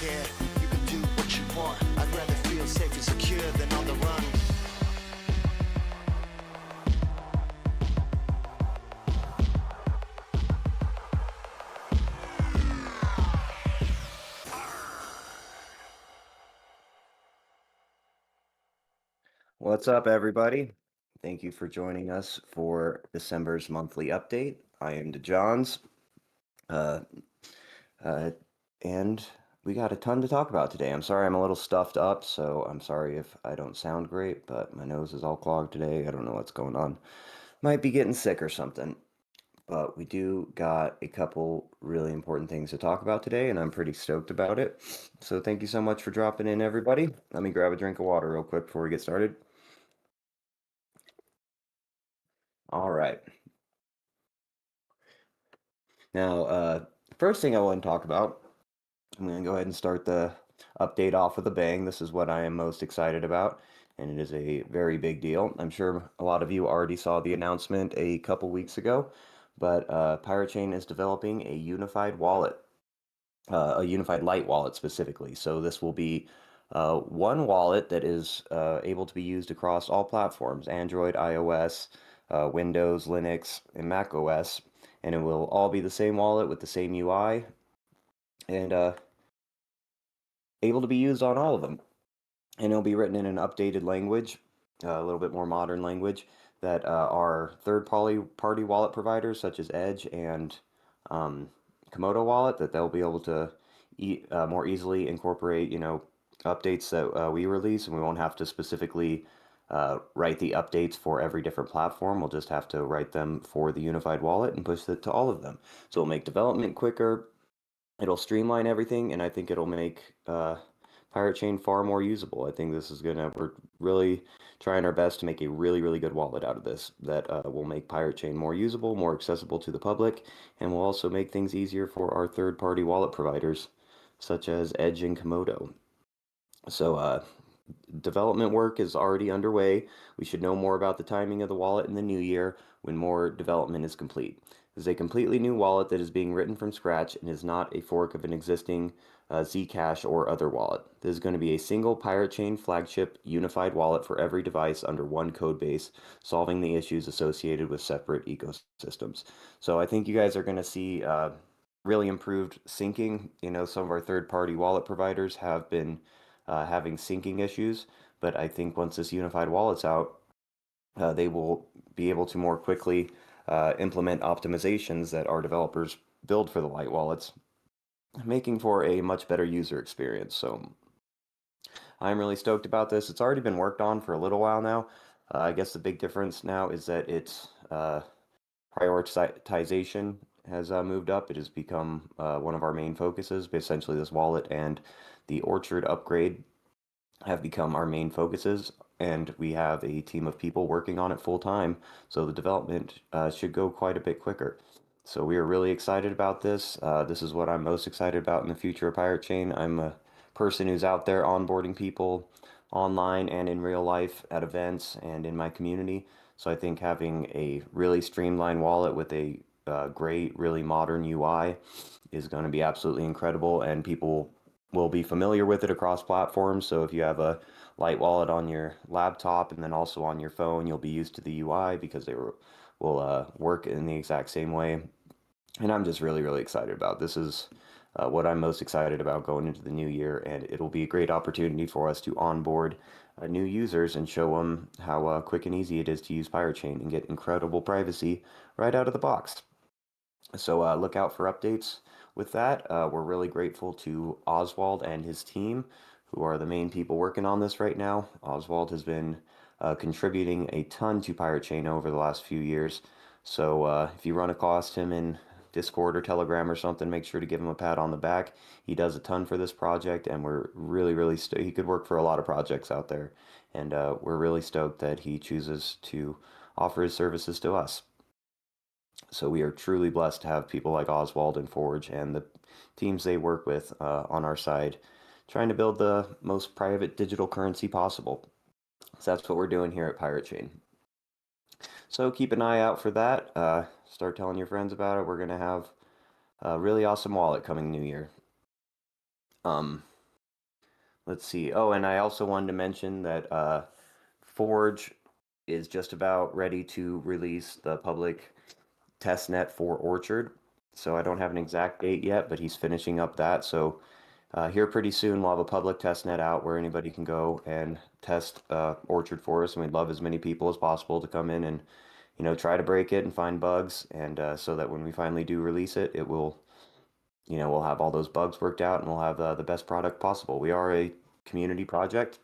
Yeah, you can do what you want. I'd rather feel safe and secure than on the run. What's up, everybody? Thank you for joining us for December's monthly update. I am DeJohns, uh, uh, and we got a ton to talk about today. I'm sorry I'm a little stuffed up, so I'm sorry if I don't sound great, but my nose is all clogged today. I don't know what's going on. Might be getting sick or something. But we do got a couple really important things to talk about today, and I'm pretty stoked about it. So thank you so much for dropping in, everybody. Let me grab a drink of water real quick before we get started. All right. Now, first thing I want to talk about, I'm going to go ahead and start the update off with a bang. This is what I am most excited about, and it is a very big deal. I'm sure a lot of you already saw the announcement a couple weeks ago, but piratechain is developing a unified wallet, a unified light wallet specifically. So this will be one wallet that is able to be used across all platforms: Android, iOS, Windows, Linux, and Mac OS. And it will all be the same wallet with the same UI and able to be used on all of them. And it'll be written in an updated language, a little bit more modern language that our third-party wallet providers such as Edge and Komodo Wallet, that they'll be able to more easily incorporate, updates that we release, and we won't have to specifically write the updates for every different platform. We'll just have to write them for the unified wallet and push it to all of them. So it'll make development quicker, it'll streamline everything, and I think it'll make piratechain far more usable. I think we're really trying our best to make a really, really good wallet out of this that will make piratechain more usable, more accessible to the public, and will also make things easier for our third-party wallet providers, such as Edge and Komodo. So, development work is already underway. We should know more about the timing of the wallet in the new year when more development is complete. This is a completely new wallet that is being written from scratch and is not a fork of an existing Zcash or other wallet. This is going to be a single piratechain flagship unified wallet for every device under one code base, solving the issues associated with separate ecosystems. So I think you guys are going to see really improved syncing. Some of our third-party wallet providers have been having syncing issues, but I think once this unified wallet's out, they will be able to more quickly implement optimizations that our developers build for the light wallets, making for a much better user experience. So I'm really stoked about this. It's already been worked on for a little while now. I guess the big difference now is that its prioritization has moved up. It has become one of our main focuses. Essentially, this wallet and the Orchard upgrade have become our main focuses, and we have a team of people working on it full time, so the development should go quite a bit quicker. So we are really excited about this. This is what I'm most excited about in the future of piratechain. I'm a person who's out there onboarding people online and in real life at events and in my community. So I think having a really streamlined wallet with a great, really modern UI is going to be absolutely incredible, and people will be familiar with it across platforms. So if you have a light wallet on your laptop and then also on your phone, you'll be used to the UI because will work in the exact same way. And I'm just really, really excited about this. Is what I'm most excited about going into the new year, and it'll be a great opportunity for us to onboard new users and show them how quick and easy it is to use piratechain and get incredible privacy right out of the box. So look out for updates with that. We're really grateful to Oswald and his team, who are the main people working on this right now. Oswald has been contributing a ton to piratechain over the last few years. So if you run across him in Discord or Telegram or something, make sure to give him a pat on the back. He does a ton for this project, and we're really, really he could work for a lot of projects out there. And we're really stoked that he chooses to offer his services to us. So we are truly blessed to have people like Oswald and Forge and the teams they work with on our side, trying to build the most private digital currency possible. So that's what we're doing here at piratechain. So keep an eye out for that. Start telling your friends about it. We're going to have a really awesome wallet coming new year. let's see. Oh, and I also wanted to mention that Forge is just about ready to release the public testnet for Orchard. So I don't have an exact date yet, but he's finishing up that. So here pretty soon we'll have a public testnet out where anybody can go and test Orchard for us, and we'd love as many people as possible to come in and try to break it and find bugs, and so that when we finally do release it, it will we'll have all those bugs worked out and we'll have the best product possible. We are a community project,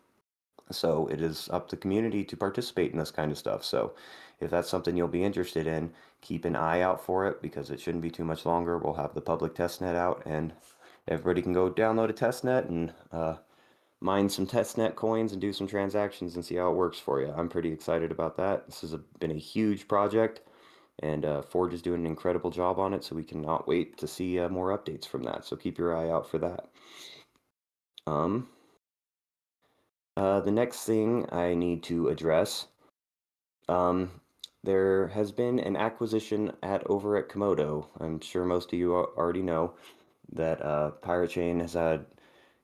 so it is up to the community to participate in this kind of stuff. So if that's something you'll be interested in, keep an eye out for it because it shouldn't be too much longer. We'll have the public testnet out and everybody can go download a testnet and mine some testnet coins and do some transactions and see how it works for you. I'm pretty excited about that. This has been a huge project, and Forge is doing an incredible job on it, so we cannot wait to see more updates from that. So keep your eye out for that. Um, the next thing I need to address, um, there has been an acquisition over at Komodo. I'm sure most of you already know that piratechain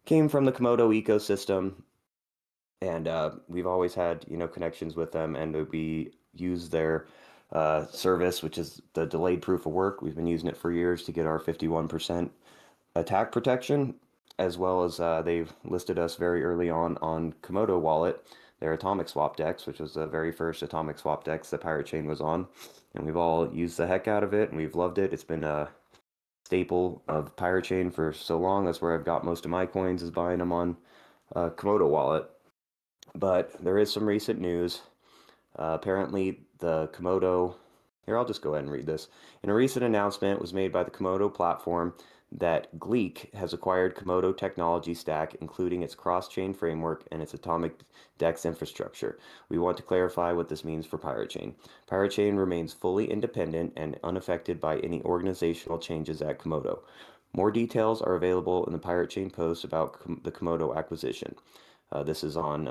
came from the Komodo ecosystem, and we've always had connections with them, and we use their service, which is the delayed proof of work. We've been using it for years to get our 51% attack protection, as well as they've listed us very early on Komodo Wallet, their atomic swap DEX, which was the very first atomic swap DEX that piratechain was on, and we've all used the heck out of it, and we've loved it. It's been a staple of piratechain for so long. That's where I've got most of my coins, is buying them on Komodo Wallet. But there is some recent news. Apparently, the Komodo. Here, I'll just go ahead and read this. In a recent announcement, it was made by the Komodo platform that Gleek has acquired Komodo technology stack, including its cross-chain framework and its atomic DEX infrastructure. We want to clarify what this means for piratechain. Piratechain remains fully independent and unaffected by any organizational changes at Komodo. More details are available in the piratechain post about the Komodo acquisition. This is on,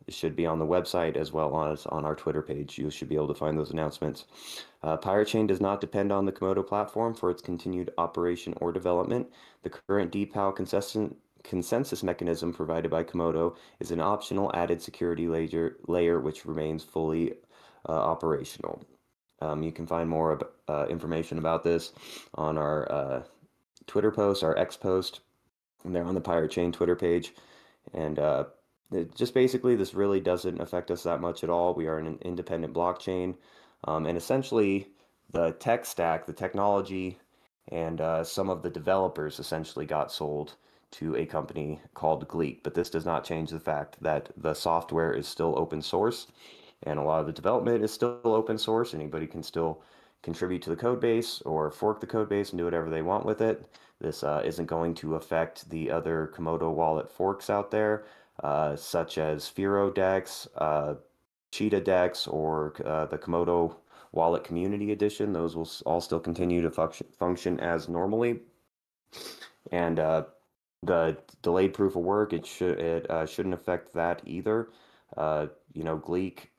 it should be on the website as well as on our Twitter page. You should be able to find those announcements. piratechain does not depend on the Komodo platform for its continued operation or development. The current DPoW consensus mechanism provided by Komodo is an optional added security layer which remains fully operational. You can find more information about this on our Twitter post, our X post, and they're on the piratechain Twitter page. And just basically, this really doesn't affect us that much at all. We are an independent blockchain, and essentially the tech stack, the technology, and some of the developers essentially got sold to a company called Gleek. But this does not change the fact that the software is still open source, and a lot of the development is still open source. Anybody can still contribute to the code base or fork the code base and do whatever they want with it. This isn't going to affect the other Komodo wallet forks out there, such as Firo DEX, Cheetah DEX, or the Komodo Wallet Community Edition. Those will all still continue to function as normally. And the delayed proof of work, shouldn't affect that either. Gleek,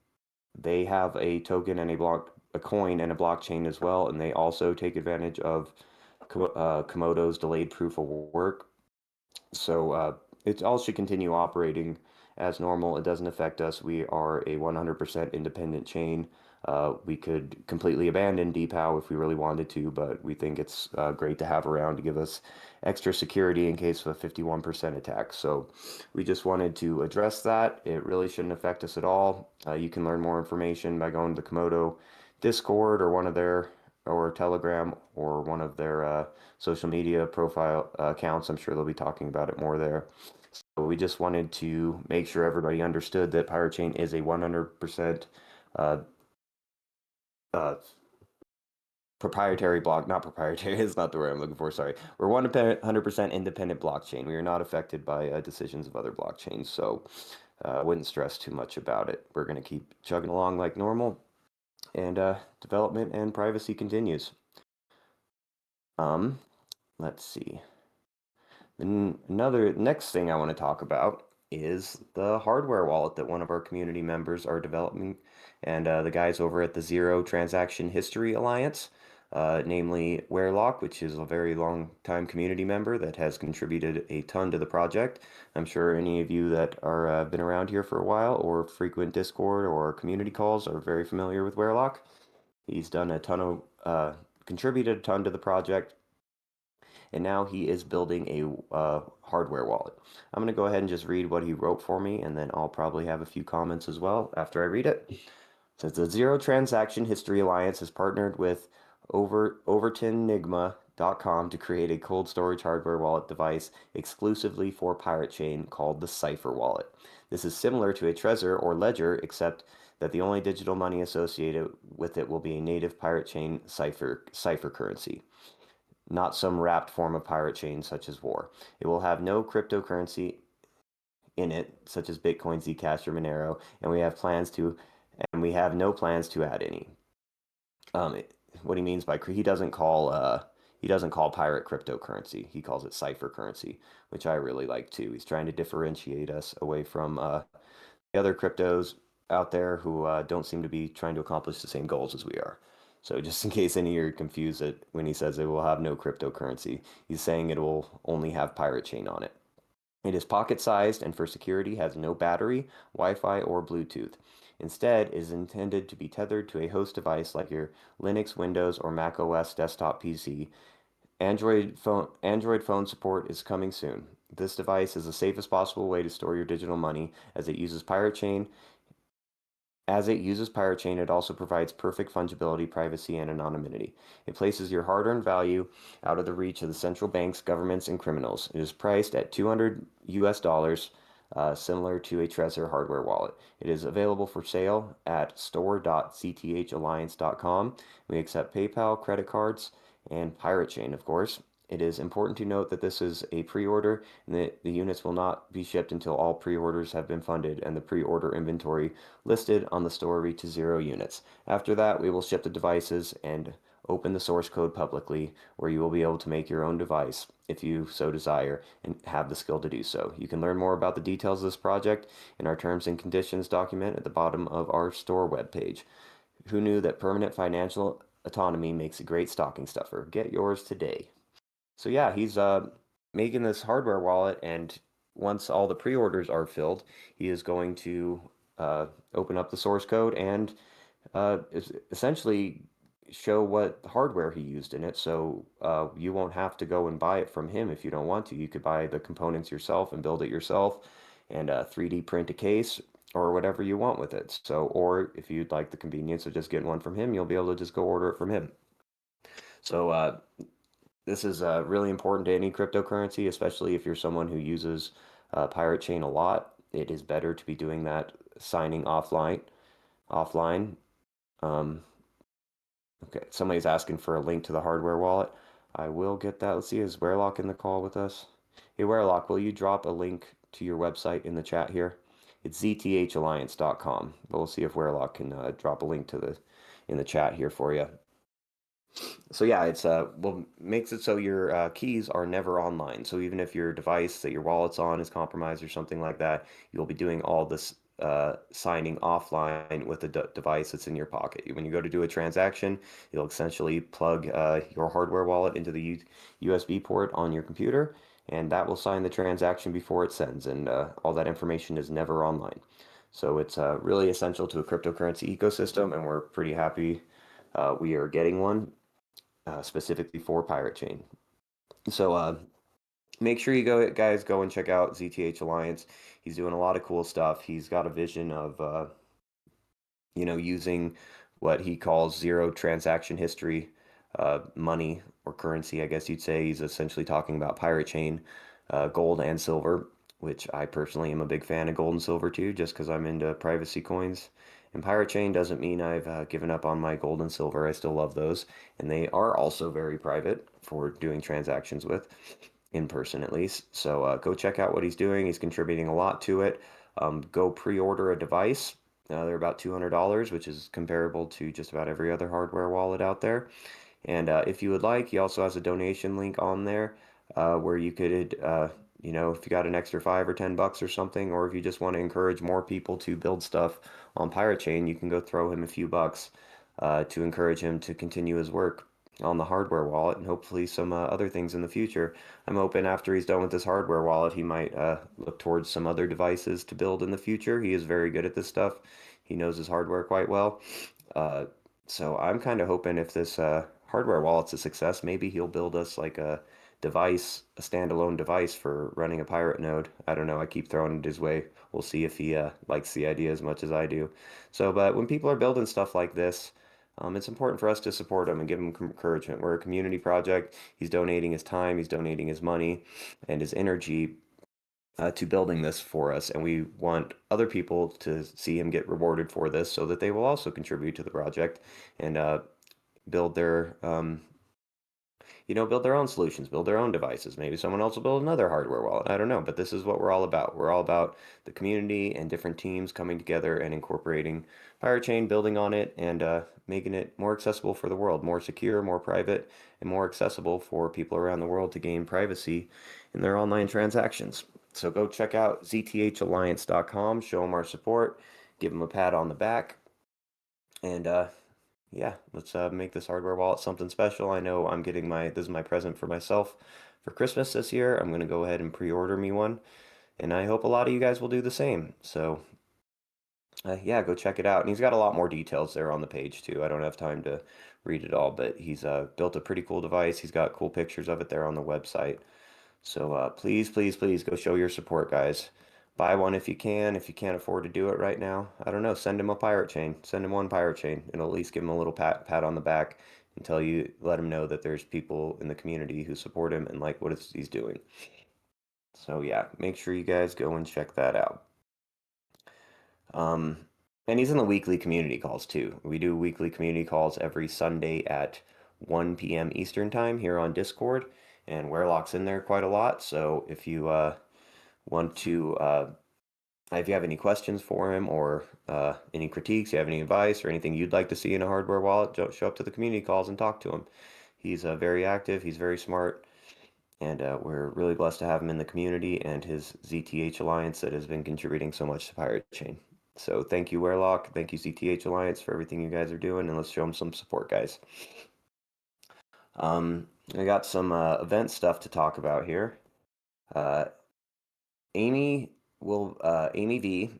they have a token and a coin and a blockchain as well, and they also take advantage of Komodo's delayed proof of work. So it all should continue operating as normal. It doesn't affect us. We are a 100% independent chain. We could completely abandon DPoW if we really wanted to, but we think it's great to have around to give us extra security in case of a 51% attack. So we just wanted to address that. It really shouldn't affect us at all. You can learn more information by going to the Komodo Discord or Telegram or one of their social media profile accounts. I'm sure they'll be talking about it more there. So we just wanted to make sure everybody understood that piratechain is a 100% proprietary block, not proprietary, is not the word I'm looking for, sorry. We're 100% independent blockchain. We are not affected by decisions of other blockchains, so I wouldn't stress too much about it. We're going to keep chugging along like normal, and development and privacy continues. Let's see. Next thing I want to talk about is the hardware wallet that one of our community members are developing, and the guys over at the Zero Transaction History Alliance. namely Werelock, which is a very long time community member that has contributed a ton to the project. I'm sure any of you that are been around here for a while or frequent Discord or community calls are very familiar with Werelock. He's done a ton of contributed a ton to the project, and now he is building a hardware wallet. I'm going to go ahead and just read what he wrote for me, and then I'll probably have a few comments as well after I read it. It says the Zero Transaction History Alliance has partnered with OvertonEnigma.com to create a cold storage hardware wallet device exclusively for piratechain called the Cipher Wallet. This is similar to a Trezor or Ledger, except that the only digital money associated with it will be a native piratechain cipher currency, not some wrapped form of pirate chain such as War. It will have no cryptocurrency in it, such as Bitcoin, Zcash, or Monero, and we have no plans to add any. What he means by he doesn't call pirate cryptocurrency. He calls it cipher currency, which I really like too. He's trying to differentiate us away from the other cryptos out there who don't seem to be trying to accomplish the same goals as we are. So just in case any of you are confused when he says it will have no cryptocurrency, he's saying it will only have pirate chain on it. It is pocket-sized and for security has no battery, Wi-Fi, or Bluetooth. Instead, it is intended to be tethered to a host device like your Linux, Windows, or Mac OS desktop PC. Android phone support is coming soon. This device is the safest possible way to store your digital money as it uses piratechain. It also provides perfect fungibility, privacy, and anonymity. It places your hard-earned value out of the reach of the central banks, governments, and criminals. It is priced at $200, similar to a Trezor hardware wallet. It is available for sale at store.zkhalliance.com. We accept PayPal, credit cards, and piratechain, of course. It is important to note that this is a pre-order and that the units will not be shipped until all pre-orders have been funded and the pre-order inventory listed on the store reaches 0 units. After that, we will ship the devices and open the source code publicly, where you will be able to make your own device if you so desire and have the skill to do so. You can learn more about the details of this project in our terms and conditions document at the bottom of our store webpage. Who knew that permanent financial autonomy makes a great stocking stuffer? Get yours today. So yeah, he's making this hardware wallet, and once all the pre-orders are filled, he is going to open up the source code and essentially show what hardware he used in it. So you won't have to go and buy it from him if you don't want to. You could buy the components yourself and build it yourself and 3D print a case or whatever you want with it. So, or if you'd like the convenience of just getting one from him, you'll be able to just go order it from him. So this is really important to any cryptocurrency, especially if you're someone who uses pirate chain a lot. It is better to be doing that signing offline. Okay, somebody's asking for a link to the hardware wallet. I will get that. Let's see, is Werelock in the call with us? Hey, Werelock, will you drop a link to your website in the chat here? It's zkhalliance.com. But we'll see if Werelock can drop a link in the chat here for you. So yeah, it's makes it so your keys are never online. So even if your device that your wallet's on is compromised or something like that, you'll be doing all this signing offline with the device that's in your pocket. When you go to do a transaction, you'll essentially plug your hardware wallet into the USB port on your computer, and that will sign the transaction before it sends, and all that information is never online. So it's really essential to a cryptocurrency ecosystem, and we're pretty happy we are getting one. Specifically for pirate chain. So make sure you guys go and check out ZTH Alliance. He's doing a lot of cool stuff. He's got a vision of using what he calls zero transaction history money or currency, I guess you'd say. He's essentially talking about pirate chain, gold and silver, which I personally am a big fan of gold and silver too, just because I'm into privacy coins. And pirate chain doesn't mean I've given up on my gold and silver. I still love those, and they are also very private for doing transactions with, in person at least. So go check out what he's doing. He's contributing a lot to it. Go pre-order a device. They're about $200, which is comparable to just about every other hardware wallet out there. And if you would like, he also has a donation link on there where you could if you got an extra $5 or $10 or something, or if you just want to encourage more people to build stuff on pirate chain, you can go throw him a few bucks to encourage him to continue his work. on the hardware wallet and hopefully some other things in the future. I'm hoping after he's done with this hardware wallet, he might look towards some other devices to build in the future. He is very good at this stuff. He knows his hardware quite well. Uh, so I'm kind of hoping if this hardware wallet's a success, maybe he'll build us like a device, a standalone device for running a pirate node. I don't know. I keep throwing it his way. We'll see if he likes the idea as much as I do. So, but when people are building stuff like this, it's important for us to support him and give him encouragement. We're a community project. He's donating his time, he's donating his money and his energy to building this for us, and we want other people to see him get rewarded for this so that they will also contribute to the project and build their build their own solutions, build their own devices. Maybe someone else will build another hardware wallet. I don't know, but this is what we're all about. We're all about the community and different teams coming together and incorporating piratechain, building on it, and making it more accessible for the world, more secure, more private, and more accessible for people around the world to gain privacy in their online transactions. So go check out zkhalliance.com, show them our support, give them a pat on the back, and yeah, let's make this hardware wallet something special. I know I'm getting this is my present for myself for Christmas this year. I'm going to go ahead and pre-order me one, and I hope a lot of you guys will do the same. So, yeah, go check it out. And he's got a lot more details there on the page too. I don't have time to read it all, but he's built a pretty cool device. He's got cool pictures of it there on the website. So please, please, please go show your support, guys. Buy one if you can. If you can't afford to do it right now, I don't know. Send him a pirate chain. Send him one pirate chain. It'll at least give him a little pat on the back until you let him know that there's people in the community who support him and like what he's doing. So yeah, make sure you guys go and check that out. Um, and he's in the weekly community calls too. We do weekly community calls every Sunday at 1 p.m. Eastern time here on Discord, and Wearlock's in there quite a lot. So if you want to, if you have any questions for him or any critiques, you have any advice or anything you'd like to see in a hardware wallet, show up to the community calls and talk to him. He's very active, he's very smart, and we're really blessed to have him in the community and his ZTH Alliance that has been contributing so much to piratechain. So thank you, Wearlock. Thank you, ZTH Alliance, for everything you guys are doing, and let's show them some support, guys. I got some event stuff to talk about here. Uh, Amy Amy V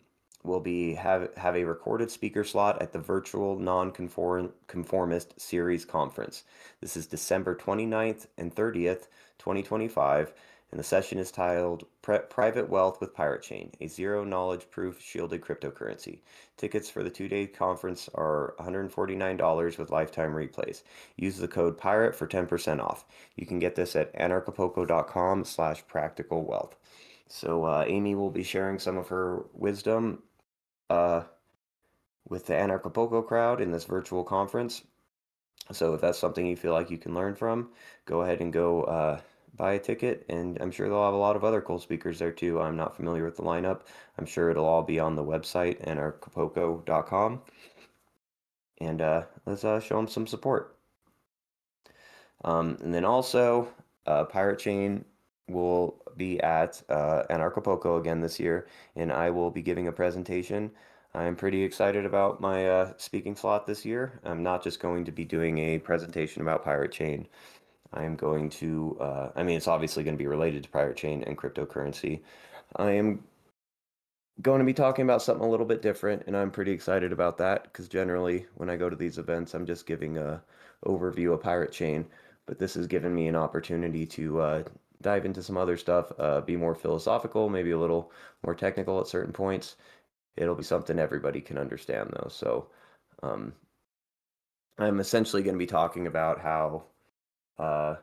will have a recorded speaker slot at the virtual non-conformist series conference. This is December 29th and 30th, 2025, and the session is titled Private Wealth with piratechain, a zero knowledge proof shielded cryptocurrency. Tickets for the 2-day conference are $149 with lifetime replays. Use the code PIRATE for 10% off. You can get this at anarchapulco.com/practicalwealth. So Amy will be sharing some of her wisdom with the Anarchapulco crowd in this virtual conference. So if that's something you feel like you can learn from, go ahead and go buy a ticket. And I'm sure they'll have a lot of other cool speakers there too. I'm not familiar with the lineup. I'm sure it'll all be on the website, anarchapulco.com. And let's show them some support. And then also, piratechain will be at Anarchapulco again this year, and I will be giving a presentation. I'm pretty excited about my speaking slot this year. I'm not just going to be doing a presentation about piratechain. I am going to, I mean, it's obviously going to be related to piratechain and cryptocurrency. I am going to be talking about something a little bit different, and I'm pretty excited about that because generally when I go to these events, I'm just giving a overview of piratechain, but this has given me an opportunity to dive into some other stuff, be more philosophical, maybe a little more technical at certain points. It'll be something everybody can understand though. So um, I'm essentially going to be talking about how uh,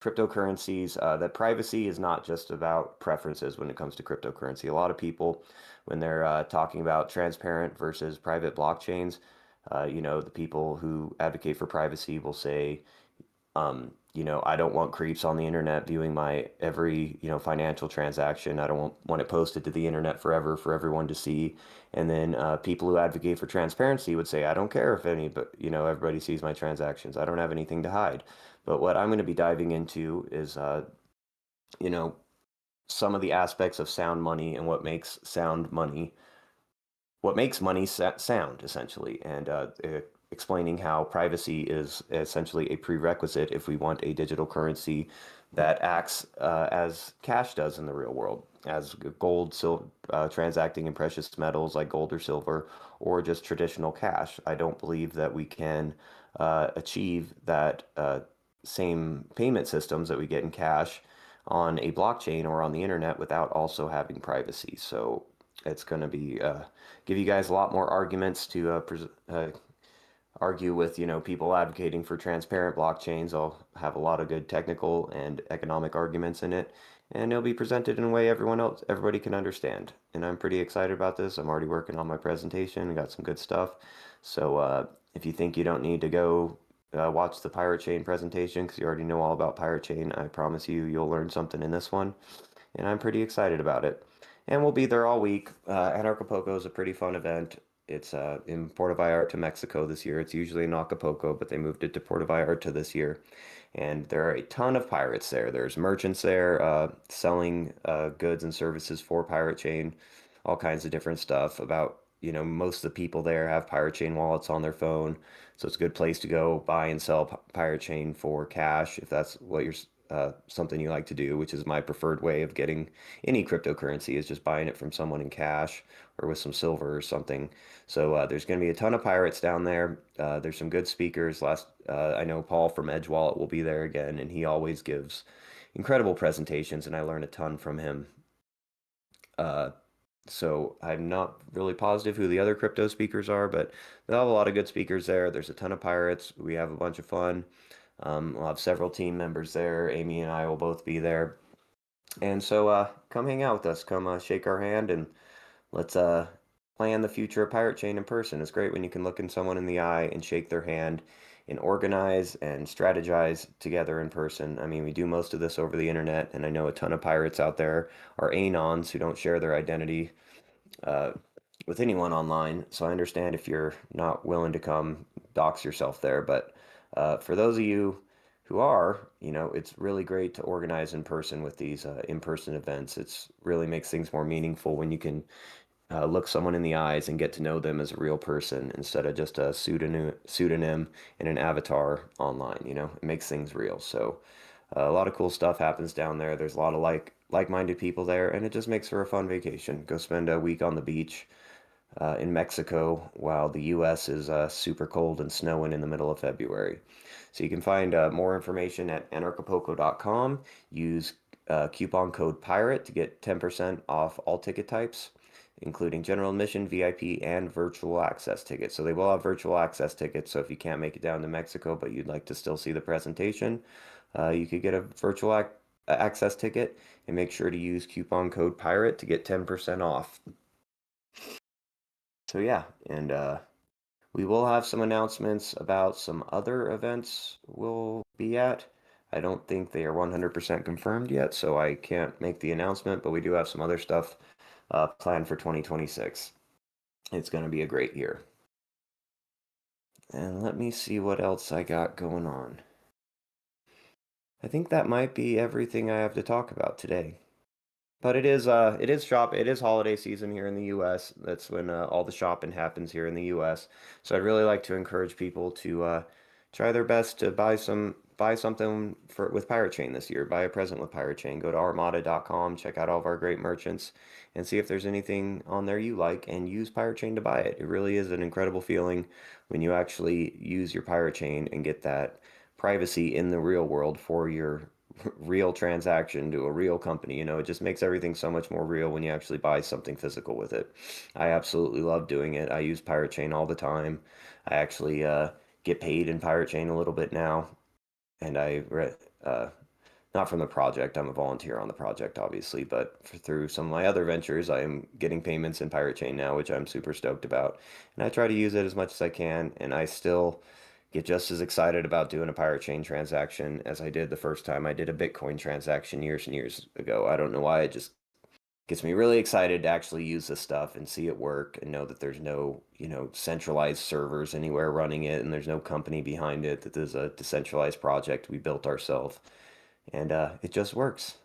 cryptocurrencies, that privacy is not just about preferences when it comes to cryptocurrency. A lot of people, when they're talking about transparent versus private blockchains, the people who advocate for privacy will say, I don't want creeps on the internet viewing my every, financial transaction. I don't want it posted to the internet forever for everyone to see. And then people who advocate for transparency would say, I don't care if but everybody sees my transactions. I don't have anything to hide. But what I'm going to be diving into is, you know, some of the aspects of sound money and what makes money sound essentially. And explaining how privacy is essentially a prerequisite if we want a digital currency that acts as cash does in the real world, as gold, silver, transacting in precious metals like gold or silver, or just traditional cash. I don't believe that we can achieve that same payment systems that we get in cash on a blockchain or on the internet without also having privacy. So it's going to be give you guys a lot more arguments to argue with, people advocating for transparent blockchains. I'll have a lot of good technical and economic arguments in it, and it'll be presented in a way everybody can understand. And I'm pretty excited about this. I'm already working on my presentation. Got some good stuff. So if you think you don't need to go watch the piratechain presentation because you already know all about piratechain, I promise you'll learn something in this one. And I'm pretty excited about it. And we'll be there all week. Anarchapulco is a pretty fun event. It's in Puerto Vallarta, Mexico this year. It's usually in Acapulco, but they moved it to Puerto Vallarta this year. And there are a ton of pirates there. There's merchants there selling goods and services for piratechain, all kinds of different stuff. Most of the people there have piratechain wallets on their phone. So it's a good place to go buy and sell piratechain for cash if that's what you're something you like to do, which is my preferred way of getting any cryptocurrency is just buying it from someone in cash or with some silver or something. So there's going to be a ton of pirates down there. There's some good speakers. I know Paul from Edge Wallet will be there again, and he always gives incredible presentations, and I learn a ton from him. So I'm not really positive who the other crypto speakers are, but they'll have a lot of good speakers there. There's a ton of pirates. We have a bunch of fun. We'll have several team members there. Amy and I will both be there. And so come hang out with us. Come shake our hand and let's plan the future of piratechain in person. It's great when you can look in someone in the eye and shake their hand and organize and strategize together in person. I mean, we do most of this over the internet, and I know a ton of pirates out there are anons who don't share their identity uh, with anyone online. So I understand if you're not willing to come dox yourself there. But for those of you who are, it's really great to organize in person with these in-person events. It's really makes things more meaningful when you can look someone in the eyes and get to know them as a real person instead of just a pseudonym and an avatar online. It makes things real. So a lot of cool stuff happens down there. There's a lot of like-minded people there, and it just makes for a fun vacation. Go spend a week on the beach in Mexico while the U.S. is super cold and snowing in the middle of February. So you can find more information at anarchapulco.com. Use coupon code PIRATE to get 10% off all ticket types, including general admission, VIP, and virtual access tickets. So they will have virtual access tickets. So if you can't make it down to Mexico, but you'd like to still see the presentation, you could get a virtual access ticket, and make sure to use coupon code PIRATE to get 10% off. So yeah, and we will have some announcements about some other events we'll be at. I don't think they are 100% confirmed yet, so I can't make the announcement, but we do have some other stuff planned for 2026. It's going to be a great year. And let me see what else I got going on. I think that might be everything I have to talk about today. But it is holiday season here in the US. That's when all the shopping happens here in the US. So I'd really like to encourage people to try their best to buy something with piratechain this year. Buy a present with piratechain. Go to armada.com, check out all of our great merchants, and see if there's anything on there you like, and use piratechain to buy it. It really is an incredible feeling when you actually use your piratechain and get that privacy in the real world for your real transaction to a real company. It just makes everything so much more real when you actually buy something physical with it. I absolutely love doing it. I use piratechain all the time. I actually get paid in piratechain a little bit now, and not from the project. I'm a volunteer on the project, obviously, but through some of my other ventures, I am getting payments in piratechain now, which I'm super stoked about. And I try to use it as much as I can, and I still get just as excited about doing a piratechain transaction as I did the first time I did a Bitcoin transaction years and years ago. I don't know why, it just gets me really excited to actually use this stuff and see it work and know that there's no, centralized servers anywhere running it, and there's no company behind it, that there's a decentralized project we built ourselves. And it just works.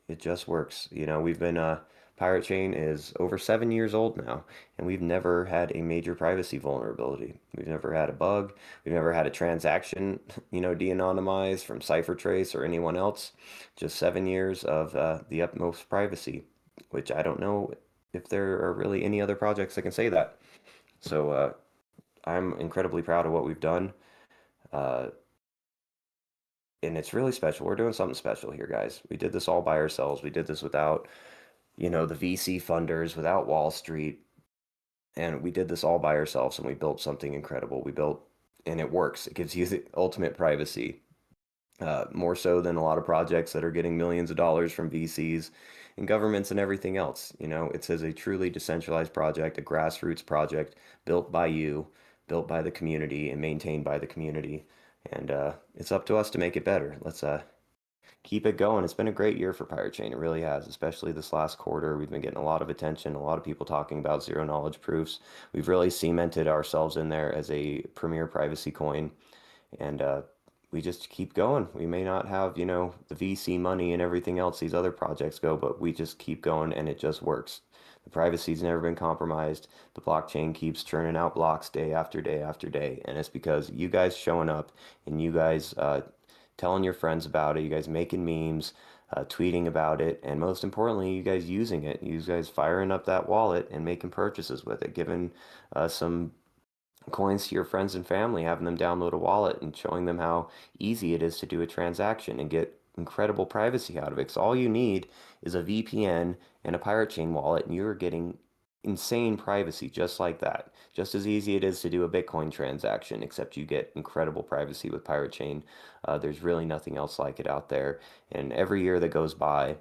It just works. We've been Piratechain is over 7 years old now, and we've never had a major privacy vulnerability. We've never had a bug. We've never had a transaction, de-anonymized from CipherTrace or anyone else. Just 7 years of the utmost privacy, which I don't know if there are really any other projects that can say that. So I'm incredibly proud of what we've done. Uh, and it's really special. We're doing something special here, guys. We did this all by ourselves. We did this without, the VC funders, without Wall Street, and we did this all by ourselves. And we built something incredible. And it works. It gives you the ultimate privacy, more so than a lot of projects that are getting millions of dollars from VCs and governments and everything else. It says a truly decentralized project, a grassroots project built by you, built by the community, and maintained by the community. And it's up to us to make it better. Let's keep it going. It's been a great year for piratechain. It really has, especially this last quarter. We've been getting a lot of attention, a lot of people talking about zero knowledge proofs. We've really cemented ourselves in there as a premier privacy coin. And we just keep going. We may not have, the VC money and everything else these other projects go, but we just keep going and it just works. The privacy's never been compromised. The blockchain keeps churning out blocks day after day after day. And it's because you guys showing up and you guys telling your friends about it, you guys making memes, tweeting about it, and most importantly, you guys using it. You guys firing up that wallet and making purchases with it, giving some coins to your friends and family, having them download a wallet and showing them how easy it is to do a transaction and get incredible privacy out of it. Because all you need is a VPN and a pirate chain wallet, and you're getting insane privacy just like that. Just as easy it is to do a Bitcoin transaction, except you get incredible privacy with pirate chain. There's really nothing else like it out there. And every year that goes by,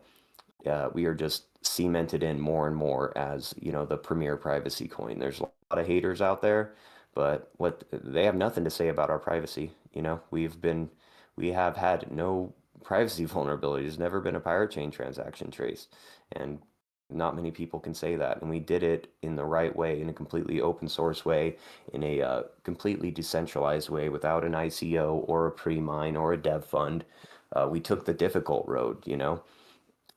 we are just cemented in more and more as, the premier privacy coin. There's a lot of haters out there, but what they have nothing to say about our privacy. We have had no privacy vulnerabilities. There's never been a pirate chain transaction traced, and not many people can say that. And we did it in the right way, in a completely open source way, in a completely decentralized way, without an ICO or a pre-mine or a dev fund. We took the difficult road,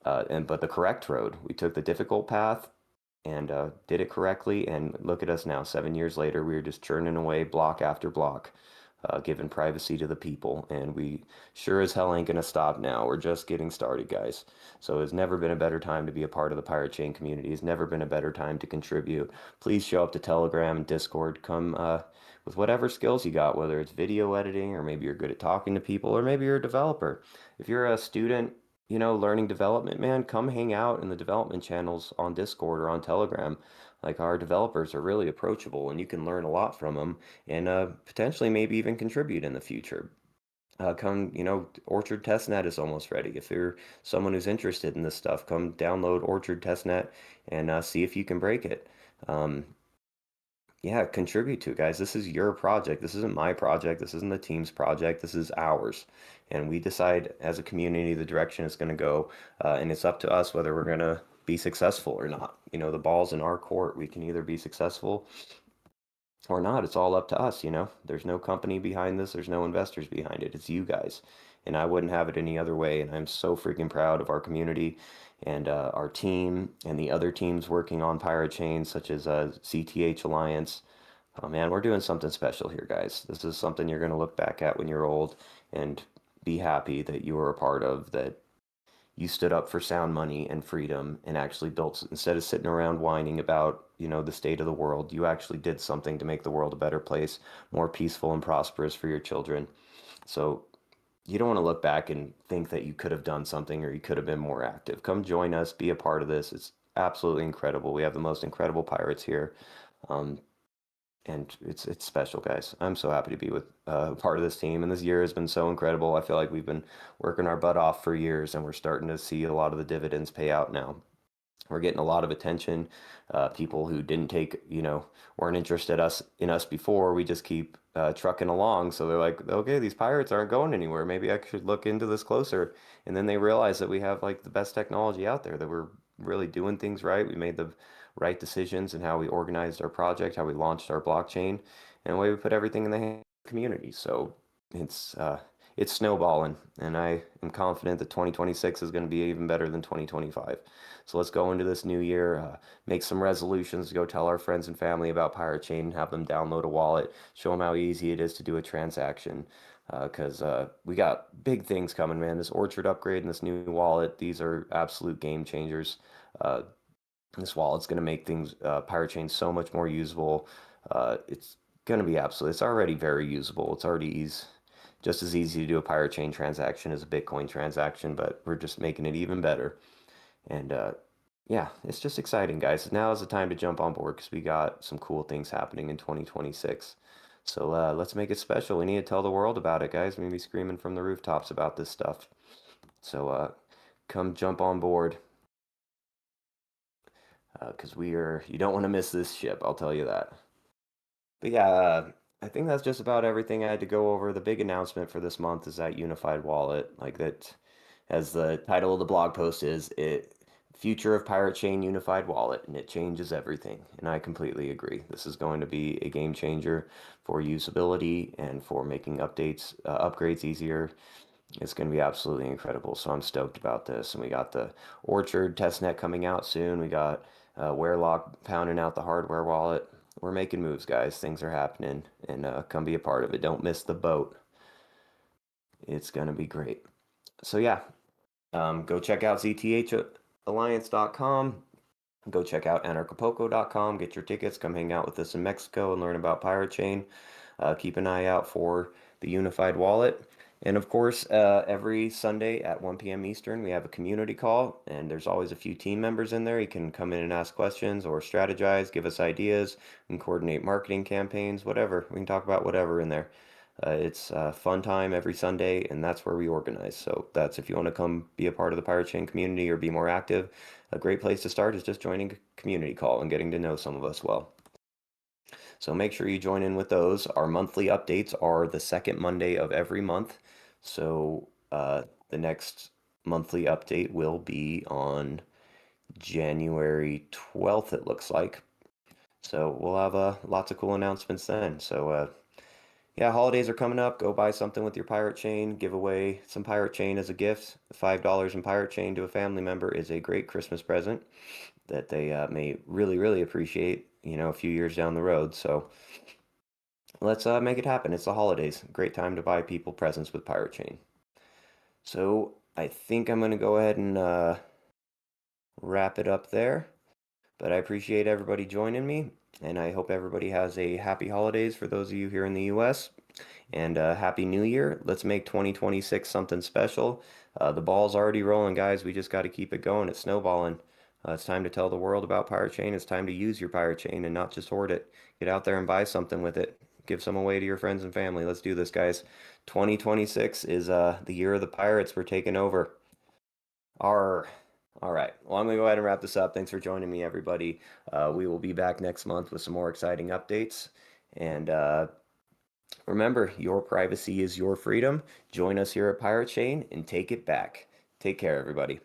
but the correct road. We took the difficult path and did it correctly. And look at us now, 7 years later, we are just churning away block after block, giving privacy to the people. And we sure as hell ain't gonna stop now. We're just getting started, guys. So it's never been a better time to be a part of the pirate chain community. It's never been a better time to contribute. Please show up to Telegram and Discord. Come with whatever skills you got, whether it's video editing, or maybe you're good at talking to people, or maybe you're a developer. If you're a student, learning development, man, come hang out in the development channels on Discord or on Telegram. Like, our developers are really approachable and you can learn a lot from them, and potentially maybe even contribute in the future. Come, Orchard Testnet is almost ready. If you're someone who's interested in this stuff, come download Orchard Testnet and see if you can break it. Yeah, contribute to it, guys. This is your project. This isn't my project. This isn't the team's project. This is ours. And we decide as a community the direction it's going to go. And it's up to us whether we're going to be successful or not. The ball's in our court. We can either be successful or not. It's all up to us. There's no company behind this. There's no investors behind it. It's you guys. And I wouldn't have it any other way. And I'm so freaking proud of our community and our team and the other teams working on pirate chains, such as CTH Alliance. Oh man, we're doing something special here, guys. This is something you're going to look back at when you're old and be happy that you were a part of, that you stood up for sound money and freedom and actually built, instead of sitting around whining about, the state of the world, you actually did something to make the world a better place, more peaceful and prosperous for your children. So you don't want to look back and think that you could have done something or you could have been more active. Come join us, be a part of this. It's absolutely incredible. We have the most incredible pirates here. And it's special, guys. I'm so happy to be with part of this team, and this year has been so incredible. I feel like we've been working our butt off for years, and we're starting to see a lot of the dividends pay out now. We're getting a lot of attention. People who didn't take, weren't interested in us before. We just keep trucking along. So they're like, okay, these pirates aren't going anywhere. Maybe I should look into this closer. And then they realize that we have like the best technology out there, that we're really doing things right. We made the right decisions in how we organized our project, how we launched our blockchain, and the way we put everything in the hands of the community. So it's it's snowballing, and I am confident that 2026 is going to be even better than 2025. So let's go into this new year, make some resolutions to go tell our friends and family about piratechain, have them download a wallet, show them how easy it is to do a transaction. Because we got big things coming, man. This Orchard upgrade and this new wallet, these are absolute game changers. Uh, this wallet's going to make things, piratechain, so much more usable. It's going to be absolute. It's already very usable. It's already just as easy to do a piratechain transaction as a Bitcoin transaction, but we're just making it even better. And yeah, it's just exciting, guys. Now is the time to jump on board because we got some cool things happening in 2026. So let's make it special. We need to tell the world about it, guys. Maybe screaming from the rooftops about this stuff. So come jump on board because you don't want to miss this ship, I'll tell you that. But yeah, I think that's just about everything I had to go over. The big announcement for this month is that unified wallet, like that, as the title of the blog post is, it future of Pirate Chain unified wallet, and it changes everything. And I completely agree. This is going to be a game changer for usability and for making upgrades easier. It's going to be absolutely incredible. So I'm stoked about this. And we got the Orchard testnet coming out soon. We got Wearlock pounding out the hardware wallet. We're making moves, guys. Things are happening, and come be a part of it. Don't miss the boat. It's going to be great. So yeah, go check out zth-alliance.com. Go check out anarchapulco.com. Get your tickets. Come hang out with us in Mexico and learn about Pirate Chain. Keep an eye out for the unified wallet. And of course, every Sunday at 1 p.m. Eastern, we have a community call, and there's always a few team members in there. You can come in and ask questions or strategize, give us ideas, and coordinate marketing campaigns, whatever. We can talk about whatever in there. It's a fun time every Sunday, and that's where we organize. So that's if you want to come be a part of the Pirate Chain community or be more active, a great place to start is just joining a community call and getting to know some of us well. So make sure you join in with those. Our monthly updates are the second Monday of every month. So the next monthly update will be on January 12th, it looks like. So we'll have lots of cool announcements then. So yeah, holidays are coming up. Go buy something with your Pirate Chain. Give away some Pirate Chain as a gift. $5 in Pirate Chain to a family member is a great Christmas present that they may really, really appreciate, a few years down the road. So let's make it happen. It's the holidays. Great time to buy people presents with Pirate Chain. So I think I'm going to go ahead and wrap it up there. But I appreciate everybody joining me, and I hope everybody has a happy holidays for those of you here in the US, and happy New Year. Let's make 2026 something special. The ball's already rolling, guys. We just got to keep it going. It's snowballing. It's time to tell the world about Pirate Chain. It's time to use your Pirate Chain and not just hoard it. Get out there and buy something with it. Give some away to your friends and family. Let's do this, guys. 2026 is the year of the pirates. We're taking over. ARRR. All right. Well, I'm going to go ahead and wrap this up. Thanks for joining me, everybody. We will be back next month with some more exciting updates. And remember, your privacy is your freedom. Join us here at Pirate Chain and take it back. Take care, everybody.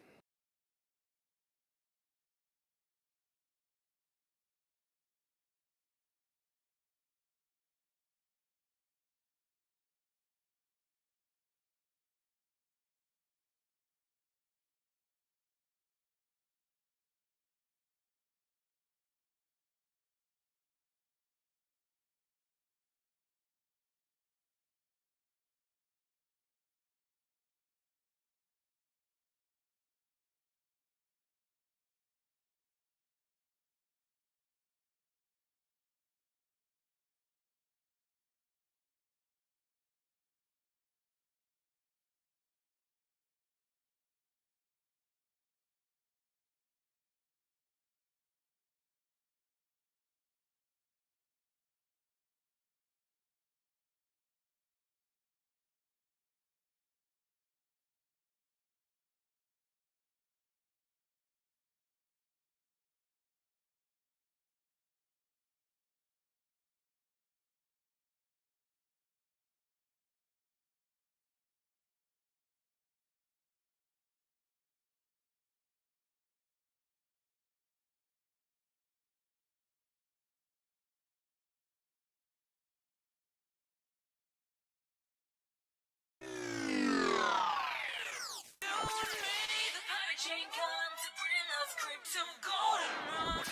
chain come to bring us crypto golden run.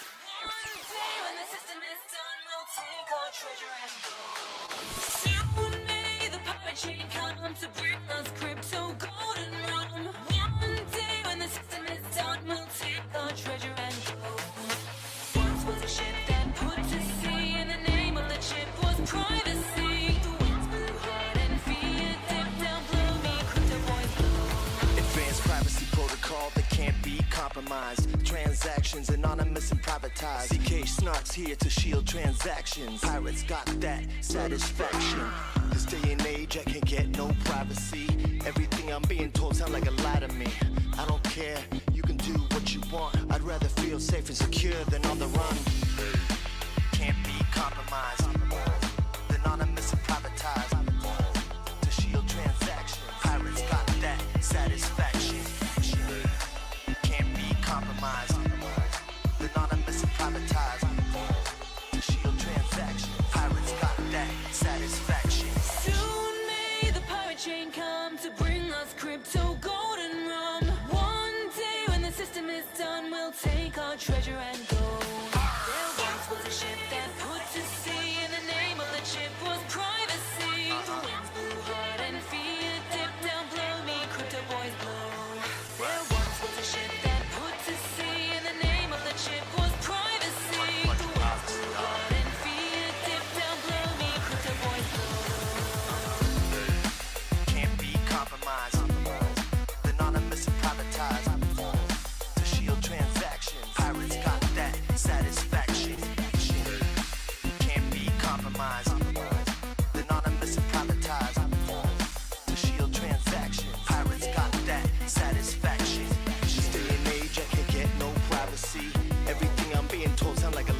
One day when the system is done, we'll take our treasure and go. Soon may the pirate chain come to bring us crypto golden run. One day when the system is done, we'll take our treasure and go. Once was a ship that put to sea, and the name of the ship was privacy. The winds blew hard and fear dipped down below me, crypto boys blow. Advanced privacy protocol that can't be compromised. Transactions anonymous and privatized. zk-SNARKs here to shield transactions. Pirates got that satisfaction. This day and age I can't get no privacy. Everything I'm being told sound like a lie to me. I don't care, you can do what you want. I'd rather feel safe and secure than on the run. Can't be compromised. Anonymous and privatized. To shield transactions. Pirates got that satisfaction. Can't be compromised. Anonymous and privatized. To shield transactions. Pirates got that satisfaction. Soon may the pirate chain come to bring us crypto golden rum. One day when the system is done, we'll take our treasure and go. There once was a ship that put to sea, and the name of the ship was privacy. The winds blew hard and fear dipped down below me, crypto boys blow. There once was a ship that put to sea, and the name of the ship was privacy. The winds blew hard and fear dipped down below me, crypto boys blow. Can't be compromised. Anonymous and privatized. To shield transactions. Pirates got that satisfaction. Can't be compromised. Anonymous and privatized. To shield transactions. Pirates got that satisfaction. This day and age I can't get no privacy. Everything I'm being told sound like a